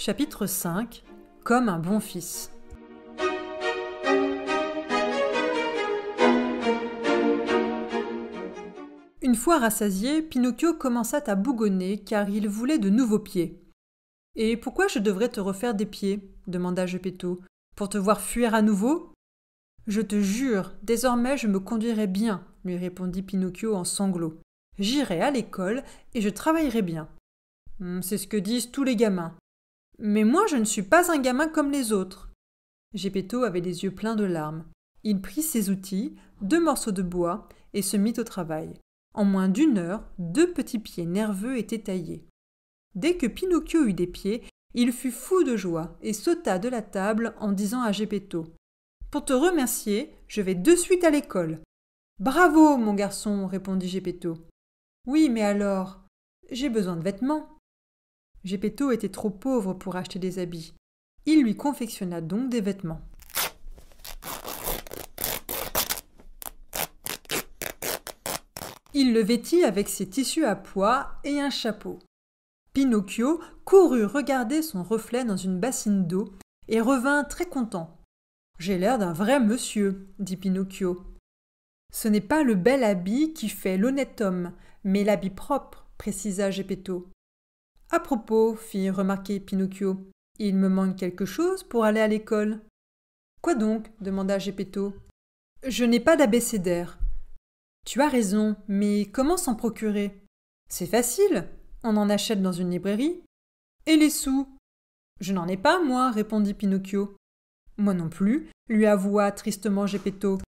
Chapitre 5 – Comme un bon fils. Une fois rassasié, Pinocchio commença à bougonner car il voulait de nouveaux pieds. « Et pourquoi je devrais te refaire des pieds ?» demanda Geppetto. « Pour te voir fuir à nouveau ?»« Je te jure, désormais je me conduirai bien, » lui répondit Pinocchio en sanglots. « J'irai à l'école et je travaillerai bien. » C'est ce que disent tous les gamins. Mais moi, je ne suis pas un gamin comme les autres. Geppetto avait les yeux pleins de larmes. Il prit ses outils, 2 morceaux de bois, et se mit au travail. En moins d'1 heure, 2 petits pieds nerveux étaient taillés. Dès que Pinocchio eut des pieds, il fut fou de joie et sauta de la table en disant à Geppetto : « Pour te remercier, je vais de suite à l'école. »« Bravo, mon garçon, répondit Geppetto. »« Oui, mais alors, j'ai besoin de vêtements. » Geppetto était trop pauvre pour acheter des habits. Il lui confectionna donc des vêtements. Il le vêtit avec ses tissus à pois et un chapeau. Pinocchio courut regarder son reflet dans une bassine d'eau et revint très content. « J'ai l'air d'un vrai monsieur, » dit Pinocchio. « Ce n'est pas le bel habit qui fait l'honnête homme, mais l'habit propre, » précisa Geppetto. « À propos, » fit remarquer Pinocchio, « il me manque quelque chose pour aller à l'école. »« Quoi donc ?» demanda Geppetto. « Je n'ai pas d'abécédaire. »« Tu as raison, mais comment s'en procurer ? » ?»« C'est facile, on en achète dans une librairie. »« Et les sous ?»« Je n'en ai pas, moi, » répondit Pinocchio. « Moi non plus, » lui avoua tristement Geppetto.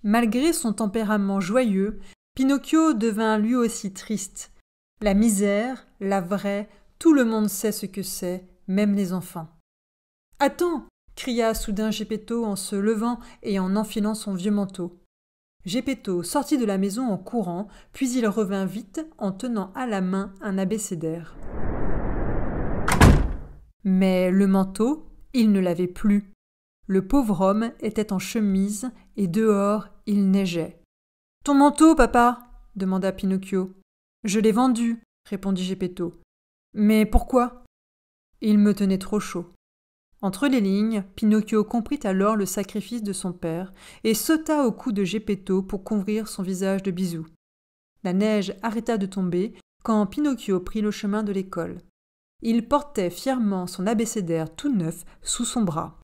Malgré son tempérament joyeux, Pinocchio devint lui aussi triste. La misère, la vraie, tout le monde sait ce que c'est, même les enfants. « Attends !» cria soudain Geppetto en se levant et en enfilant son vieux manteau. Geppetto sortit de la maison en courant, puis il revint vite en tenant à la main un abécédaire. Mais le manteau, il ne l'avait plus. Le pauvre homme était en chemise et dehors il neigeait. « Ton manteau, papa ?» demanda Pinocchio. « Je l'ai vendu, » répondit Geppetto. « Mais pourquoi ? » Il me tenait trop chaud. Entre les lignes, Pinocchio comprit alors le sacrifice de son père et sauta au cou de Geppetto pour couvrir son visage de bisous. La neige arrêta de tomber quand Pinocchio prit le chemin de l'école. Il portait fièrement son abécédaire tout neuf sous son bras.